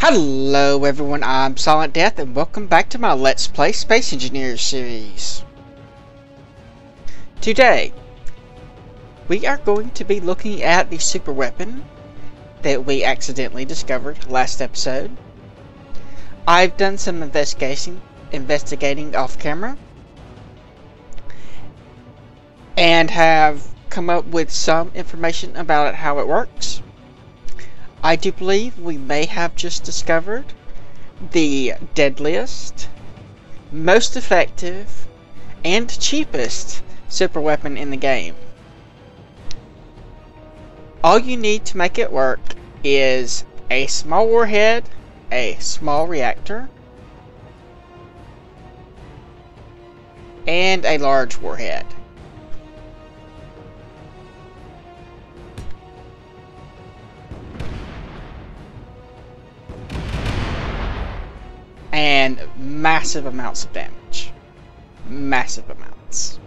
Hello everyone, I'm Silent Death and welcome back to my Let's Play Space Engineers series. Today, we are going to be looking at the super weapon that we accidentally discovered last episode. I've done some investigating off camera and have come up with some information about how it works. I do believe we may have just discovered the deadliest, most effective, and cheapest super weapon in the game. All you need to make it work is a small warhead, a small reactor, and a large warhead. And massive amounts of damage. Massive amounts.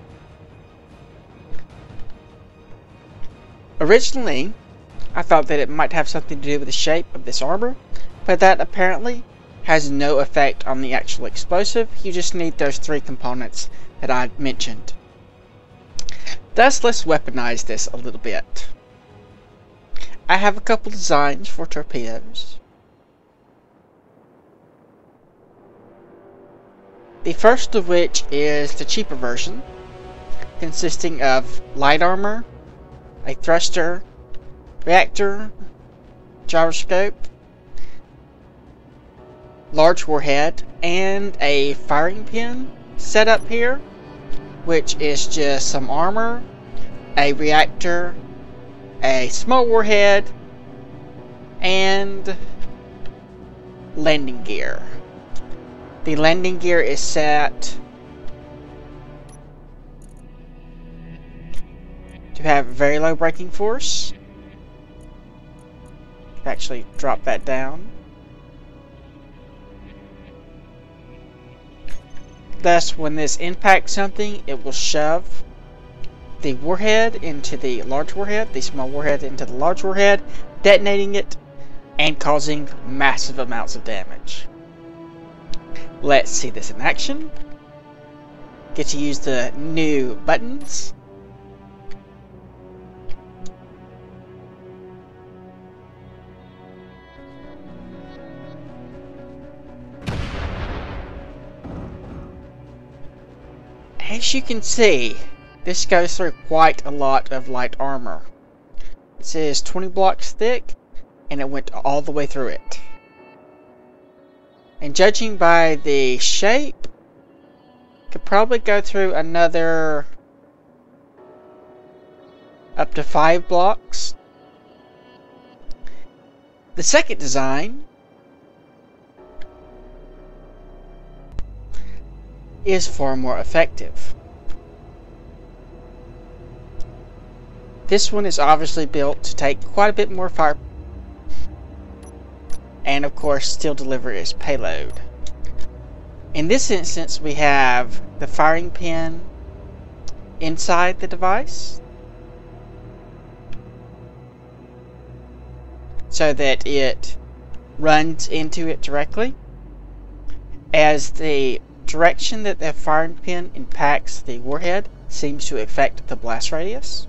Originally, I thought that it might have something to do with the shape of this armor, but that apparently has no effect on the actual explosive. You just need those three components that I mentioned. Thus, let's weaponize this a little bit. I have a couple designs for torpedoes. The first of which is the cheaper version, consisting of light armor, a thruster, reactor, gyroscope, large warhead, and a firing pin set up here, which is just some armor, a reactor, a small warhead, and landing gear. The landing gear is set to have very low braking force. Actually drop that down. Thus, when this impacts something, it will shove the warhead into the large warhead, the small warhead into the large warhead, detonating it and causing massive amounts of damage. Let's see this in action. Get to use the new buttons. As you can see, this goes through quite a lot of light armor. It says 20 blocks thick, and it went all the way through it. And judging by the shape, could probably go through another up to 5 blocks. The second design is far more effective. This one is obviously built to take quite a bit more fire and of course still deliver its payload. In this instance, we have the firing pin inside the device so that it runs into it directly, as the direction that the firing pin impacts the warhead seems to affect the blast radius,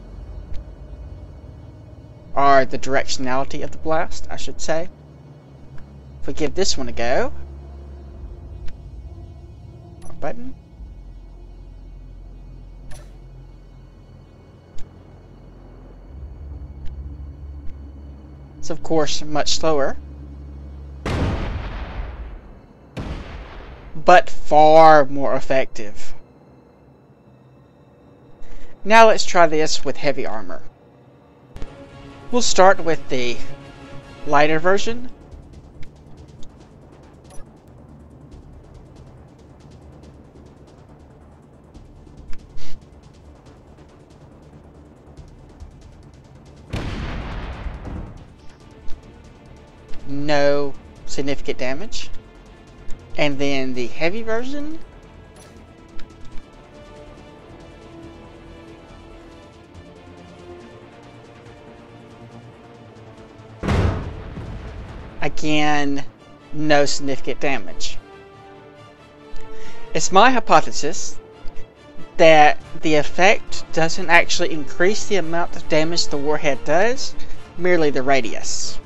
or the directionality of the blast, I should say. If we give this one a go, button, it's of course much slower, but far more effective. Now let's try this with heavy armor. We'll start with the lighter version. No significant damage. And then the heavy version, again, no significant damage. It's my hypothesis that the effect doesn't actually increase the amount of damage the warhead does, merely the radius.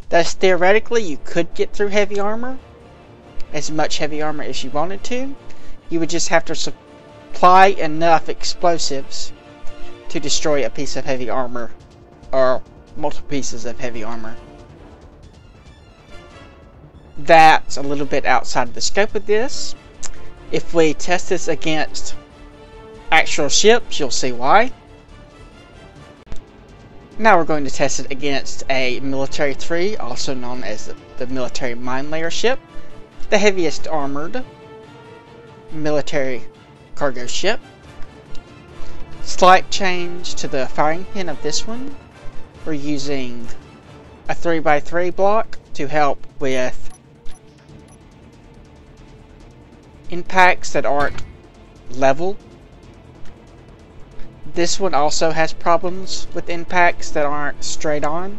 Thus, theoretically, you could get through heavy armor, as much heavy armor as you wanted to. You would just have to supply enough explosives to destroy a piece of heavy armor, or multiple pieces of heavy armor. That's a little bit outside of the scope of this. If we test this against actual ships, you'll see why. Now we're going to test it against a Military 3, also known as the Military Mine Layer ship, the heaviest armored military cargo ship. Slight change to the firing pin of this one. We're using a 3x3 block to help with impacts that aren't level. This one also has problems with impacts that aren't straight on.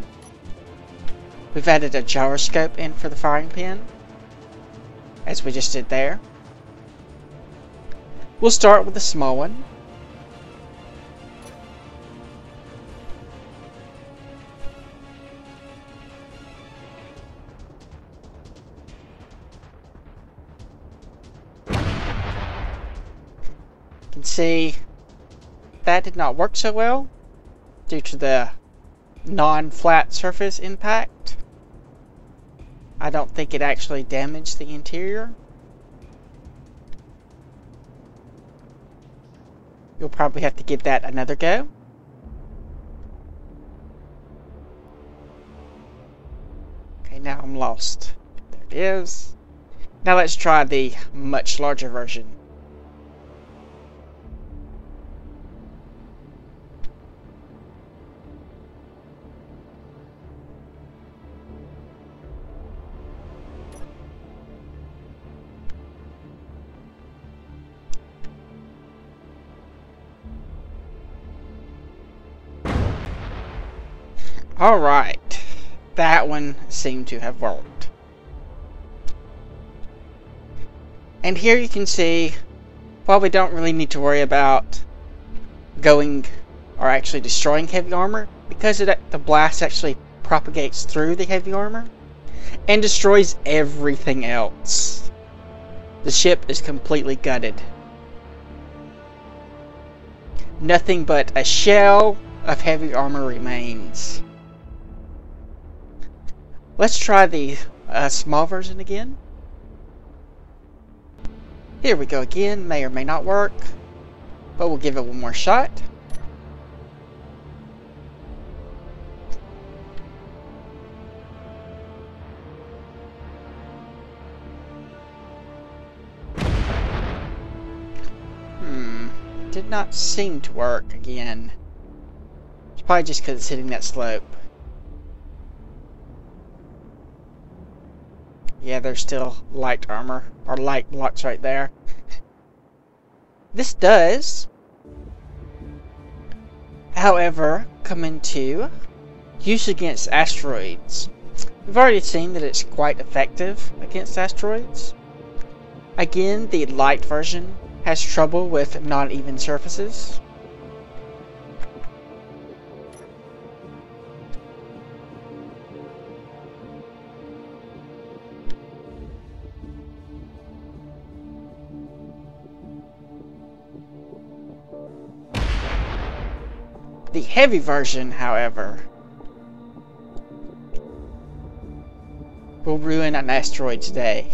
We've added a gyroscope in for the firing pin, as we just did there. We'll start with the small one. You can see that did not work so well due to the non-flat surface impact. I don't think it actually damaged the interior. You'll probably have to give that another go. Okay, now I'm lost. There it is. Now let's try the much larger version. Alright, that one seemed to have worked. And here you can see, while we don't really need to worry about going or actually destroying heavy armor, because the blast actually propagates through the heavy armor and destroys everything else. The ship is completely gutted. Nothing but a shell of heavy armor remains. Let's try the small version again. Here we go again. May or may not work, but we'll give it one more shot. Did not seem to work again. It's probably just because it's hitting that slope. Yeah, there's still light armor, or light blocks right there. This does, however, come into use against asteroids. We've already seen that it's quite effective against asteroids. Again, the light version has trouble with non-even surfaces. The heavy version, however, will ruin an asteroid's day.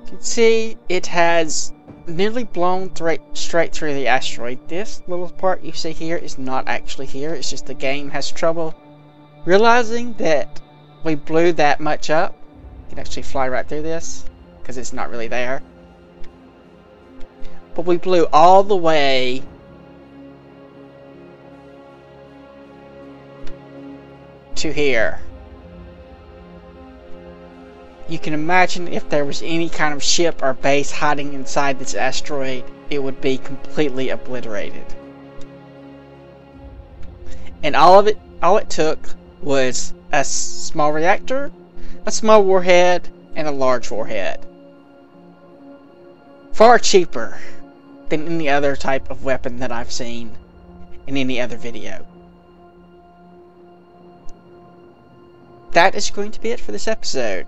You can see it has nearly blown straight through the asteroid. This little part you see here is not actually here. It's just the game has trouble realizing that we blew that much up. You can actually fly right through this because it's not really there. But we blew all the way to here. You can imagine if there was any kind of ship or base hiding inside this asteroid, it would be completely obliterated. And all it took was a small reactor, a small warhead, and a large warhead. Far cheaper than any other type of weapon that I've seen in any other video. That is going to be it for this episode.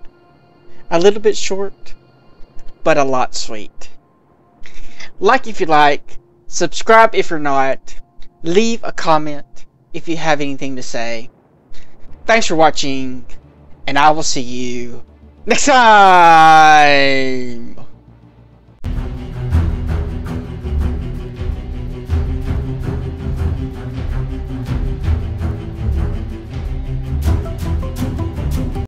A little bit short, but a lot sweet. Like if you like, subscribe if you're not, leave a comment if you have anything to say. Thanks for watching, and I will see you next time!